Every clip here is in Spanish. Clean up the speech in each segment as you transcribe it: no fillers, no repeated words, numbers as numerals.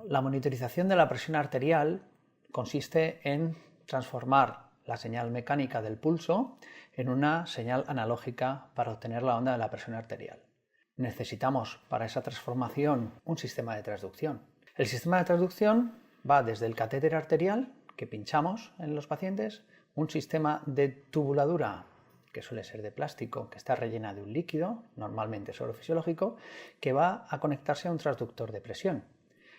La monitorización de la presión arterial consiste en transformar la señal mecánica del pulso en una señal analógica para obtener la onda de la presión arterial. Necesitamos para esa transformación un sistema de transducción. El sistema de transducción va desde el catéter arterial que pinchamos en los pacientes, un sistema de tubuladura que suele ser de plástico, que está rellena de un líquido, normalmente suero fisiológico, que va a conectarse a un transductor de presión.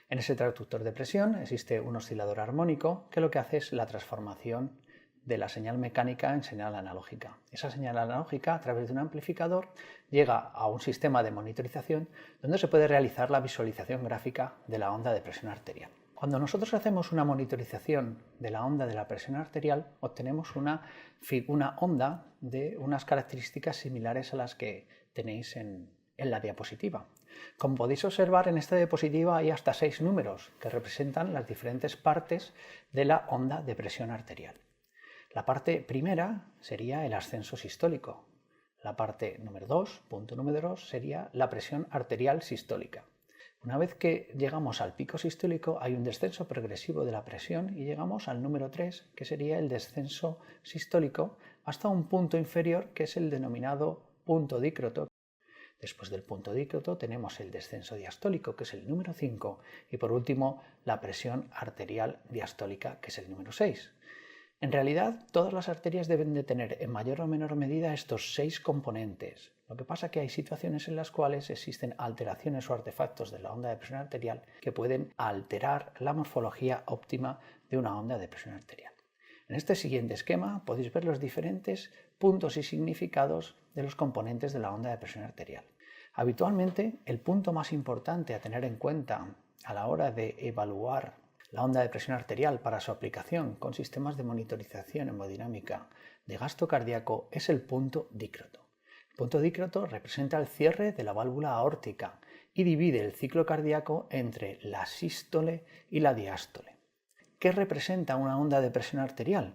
En ese transductor de presión existe un oscilador armónico que lo que hace es la transformación de la señal mecánica en señal analógica. Esa señal analógica, a través de un amplificador, llega a un sistema de monitorización donde se puede realizar la visualización gráfica de la onda de presión arterial. Cuando nosotros hacemos una monitorización de la onda de la presión arterial, obtenemos una onda de unas características similares a las que tenéis en la diapositiva. Como podéis observar, en esta diapositiva hay hasta 6 números que representan las diferentes partes de la onda de presión arterial. La parte primera sería el ascenso sistólico. La parte número 2, punto número 2, sería la presión arterial sistólica. Una vez que llegamos al pico sistólico hay un descenso progresivo de la presión y llegamos al número 3, que sería el descenso sistólico, hasta un punto inferior que es el denominado punto dícroto. Después del punto dícroto tenemos el descenso diastólico, que es el número 5, y por último la presión arterial diastólica, que es el número 6. En realidad, todas las arterias deben de tener en mayor o menor medida estos 6 componentes. Lo que pasa es que hay situaciones en las cuales existen alteraciones o artefactos de la onda de presión arterial que pueden alterar la morfología óptima de una onda de presión arterial. En este siguiente esquema podéis ver los diferentes puntos y significados de los componentes de la onda de presión arterial. Habitualmente, el punto más importante a tener en cuenta a la hora de evaluar la onda de presión arterial para su aplicación con sistemas de monitorización hemodinámica de gasto cardíaco es el punto dícroto. El punto dícroto representa el cierre de la válvula aórtica y divide el ciclo cardíaco entre la sístole y la diástole. ¿Qué representa una onda de presión arterial?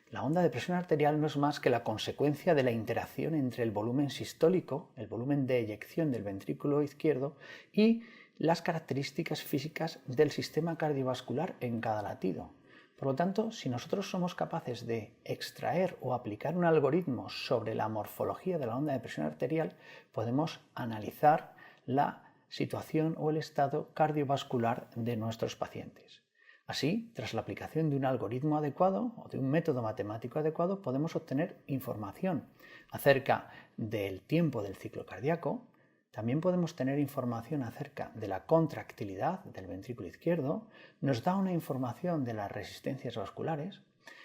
La onda de presión arterial no es más que la consecuencia de la interacción entre el volumen sistólico, el volumen de eyección del ventrículo izquierdo, y las características físicas del sistema cardiovascular en cada latido. Por lo tanto, si nosotros somos capaces de extraer o aplicar un algoritmo sobre la morfología de la onda de presión arterial, podemos analizar la situación o el estado cardiovascular de nuestros pacientes. Así, tras la aplicación de un algoritmo adecuado o de un método matemático adecuado, podemos obtener información acerca del tiempo del ciclo cardíaco. También podemos tener información acerca de la contractilidad del ventrículo izquierdo, nos da una información de las resistencias vasculares.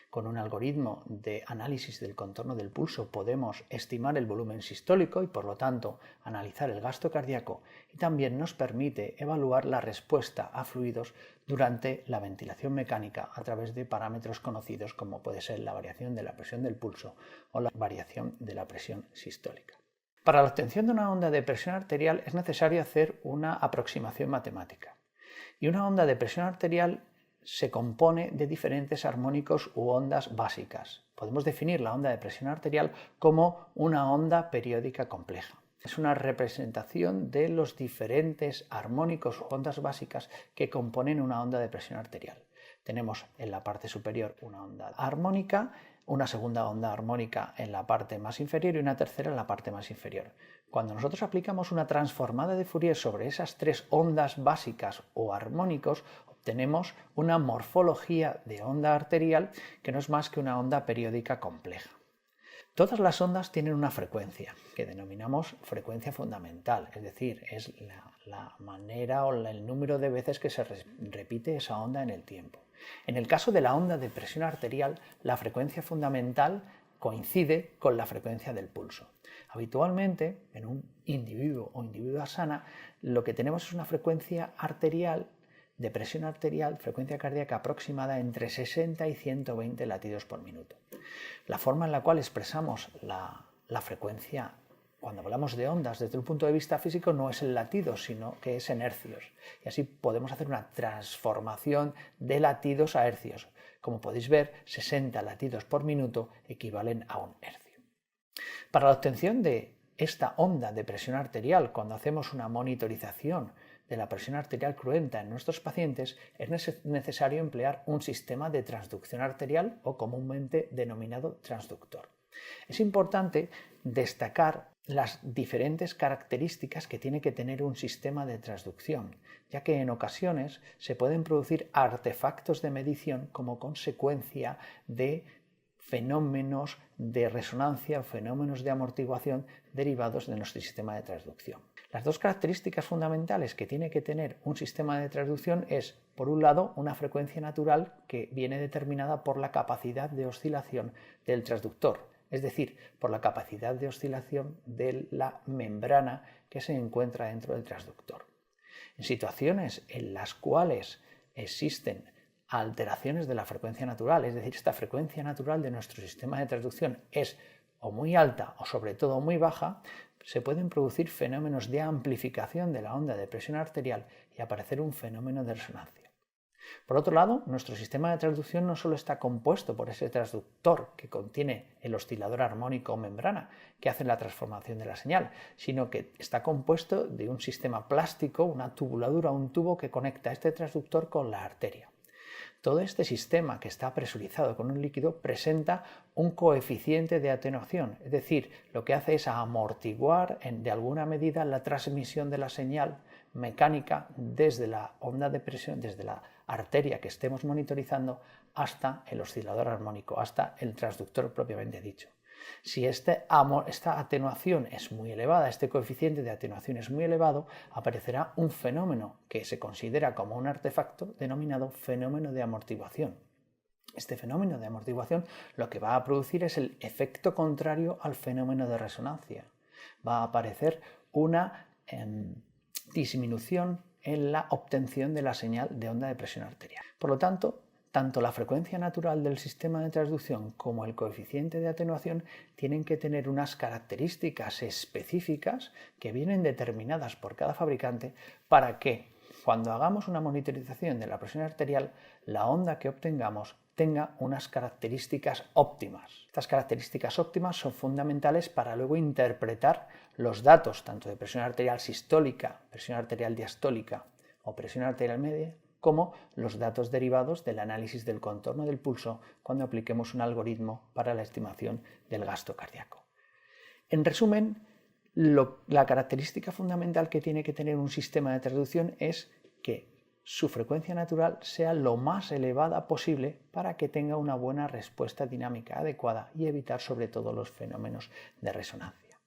Con un algoritmo de análisis del contorno del pulso podemos estimar el volumen sistólico y por lo tanto analizar el gasto cardíaco, y también nos permite evaluar la respuesta a fluidos durante la ventilación mecánica a través de parámetros conocidos como puede ser la variación de la presión del pulso o la variación de la presión sistólica. Para la obtención de una onda de presión arterial es necesario hacer una aproximación matemática. Y una onda de presión arterial se compone de diferentes armónicos u ondas básicas. Podemos definir la onda de presión arterial como una onda periódica compleja. Es una representación de los diferentes armónicos u ondas básicas que componen una onda de presión arterial. Tenemos en la parte superior una onda armónica, una segunda onda armónica en la parte más inferior y una tercera en la parte más inferior. Cuando nosotros aplicamos una transformada de Fourier sobre esas 3 ondas básicas o armónicos, obtenemos una morfología de onda arterial que no es más que una onda periódica compleja. Todas las ondas tienen una frecuencia que denominamos frecuencia fundamental, es decir, es la manera o el número de veces que se repite esa onda en el tiempo. En el caso de la onda de presión arterial, la frecuencia fundamental coincide con la frecuencia del pulso. Habitualmente, en un individuo o individua sana, lo que tenemos es una frecuencia arterial de presión arterial, frecuencia cardíaca aproximada entre 60 y 120 latidos por minuto. La forma en la cual expresamos la frecuencia cuando hablamos de ondas desde un punto de vista físico no es el latido, sino que es en hercios. Y así podemos hacer una transformación de latidos a hercios. Como podéis ver, 60 latidos por minuto equivalen a un hercio. Para la obtención de esta onda de presión arterial, cuando hacemos una monitorización de la presión arterial cruenta en nuestros pacientes, es necesario emplear un sistema de transducción arterial o comúnmente denominado transductor. Es importante destacar las diferentes características que tiene que tener un sistema de transducción, ya que en ocasiones se pueden producir artefactos de medición como consecuencia de fenómenos de resonancia o fenómenos de amortiguación derivados de nuestro sistema de transducción. Las dos características fundamentales que tiene que tener un sistema de transducción es, por un lado, una frecuencia natural que viene determinada por la capacidad de oscilación del transductor, es decir, por la capacidad de oscilación de la membrana que se encuentra dentro del transductor. En situaciones en las cuales existen alteraciones de la frecuencia natural, es decir, esta frecuencia natural de nuestro sistema de transducción es o muy alta o sobre todo muy baja, se pueden producir fenómenos de amplificación de la onda de presión arterial y aparecer un fenómeno de resonancia. Por otro lado, nuestro sistema de transducción no solo está compuesto por ese transductor que contiene el oscilador armónico o membrana que hace la transformación de la señal, sino que está compuesto de un sistema plástico, una tubuladura, un tubo que conecta este transductor con la arteria. Todo este sistema que está presurizado con un líquido presenta un coeficiente de atenuación, es decir, lo que hace es amortiguar de alguna medida la transmisión de la señal mecánica desde la onda de presión, desde la arteria que estemos monitorizando hasta el oscilador armónico, hasta el transductor propiamente dicho. Si esta atenuación es muy elevada, este coeficiente de atenuación es muy elevado, aparecerá un fenómeno que se considera como un artefacto denominado fenómeno de amortiguación. Este fenómeno de amortiguación lo que va a producir es el efecto contrario al fenómeno de resonancia. Va a aparecer una disminución en la obtención de la señal de onda de presión arterial. Por lo tanto la frecuencia natural del sistema de transducción como el coeficiente de atenuación tienen que tener unas características específicas que vienen determinadas por cada fabricante para que cuando hagamos una monitorización de la presión arterial, la onda que obtengamos tenga unas características óptimas. Estas características óptimas son fundamentales para luego interpretar los datos tanto de presión arterial sistólica, presión arterial diastólica o presión arterial media, como los datos derivados del análisis del contorno del pulso cuando apliquemos un algoritmo para la estimación del gasto cardíaco. En resumen, la característica fundamental que tiene que tener un sistema de transducción es que su frecuencia natural sea lo más elevada posible para que tenga una buena respuesta dinámica adecuada y evitar sobre todo los fenómenos de resonancia.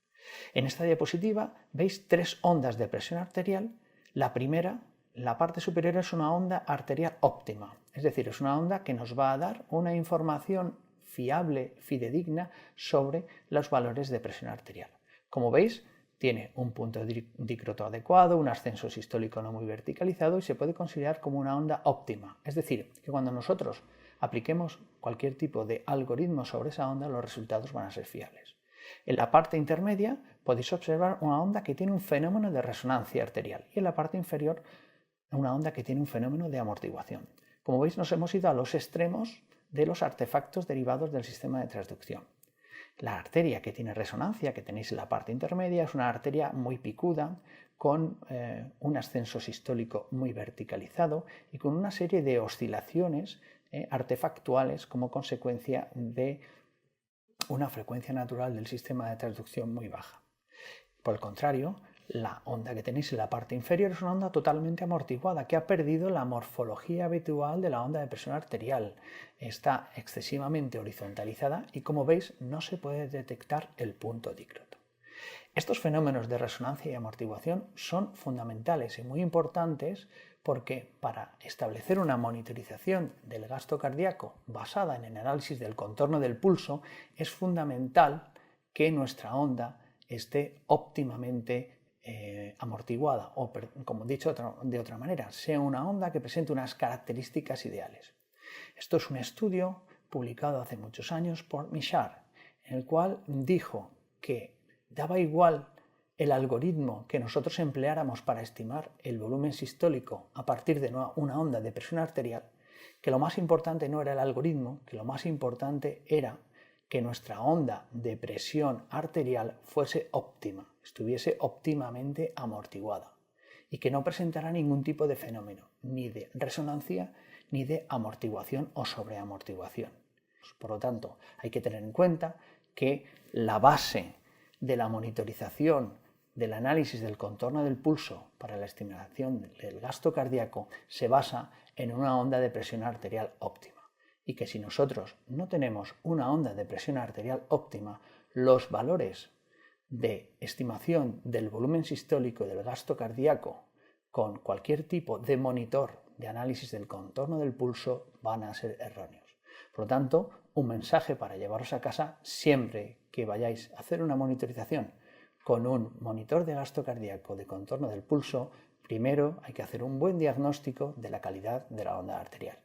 En esta diapositiva veis tres ondas de presión arterial. La primera, la parte superior, es una onda arterial óptima, es decir, es una onda que nos va a dar una información fiable, fidedigna sobre los valores de presión arterial. Como veis, tiene un punto dícroto adecuado, un ascenso sistólico no muy verticalizado y se puede considerar como una onda óptima, es decir, que cuando nosotros apliquemos cualquier tipo de algoritmo sobre esa onda, los resultados van a ser fiables. En la parte intermedia podéis observar una onda que tiene un fenómeno de resonancia arterial y en la parte inferior una onda que tiene un fenómeno de amortiguación. Como veis, nos hemos ido a los extremos de los artefactos derivados del sistema de transducción. La arteria que tiene resonancia, que tenéis en la parte intermedia, es una arteria muy picuda, con un ascenso sistólico muy verticalizado y con una serie de oscilaciones artefactuales como consecuencia de una frecuencia natural del sistema de transducción muy baja. Por el contrario, la onda que tenéis en la parte inferior es una onda totalmente amortiguada que ha perdido la morfología habitual de la onda de presión arterial. Está excesivamente horizontalizada y, como veis, no se puede detectar el punto dícroto. Estos fenómenos de resonancia y amortiguación son fundamentales y muy importantes porque para establecer una monitorización del gasto cardíaco basada en el análisis del contorno del pulso es fundamental que nuestra onda esté óptimamente amortiguada o, como he dicho de otra manera, sea una onda que presente unas características ideales. Esto es un estudio publicado hace muchos años por Michard, en el cual dijo que daba igual el algoritmo que nosotros empleáramos para estimar el volumen sistólico a partir de una onda de presión arterial, que lo más importante no era el algoritmo, que lo más importante era que nuestra onda de presión arterial fuese óptima, estuviese óptimamente amortiguada. y que no presentará ningún tipo de fenómeno, ni de resonancia, ni de amortiguación o sobreamortiguación. Por lo tanto, hay que tener en cuenta que la base de la monitorización del análisis del contorno del pulso para la estimación del gasto cardíaco se basa en una onda de presión arterial óptima, y que si nosotros no tenemos una onda de presión arterial óptima, los valores de estimación del volumen sistólico del gasto cardíaco con cualquier tipo de monitor de análisis del contorno del pulso van a ser erróneos. Por lo tanto, un mensaje para llevaros a casa siempre que vayáis a hacer una monitorización con un monitor de gasto cardíaco de contorno del pulso, primero hay que hacer un buen diagnóstico de la calidad de la onda arterial.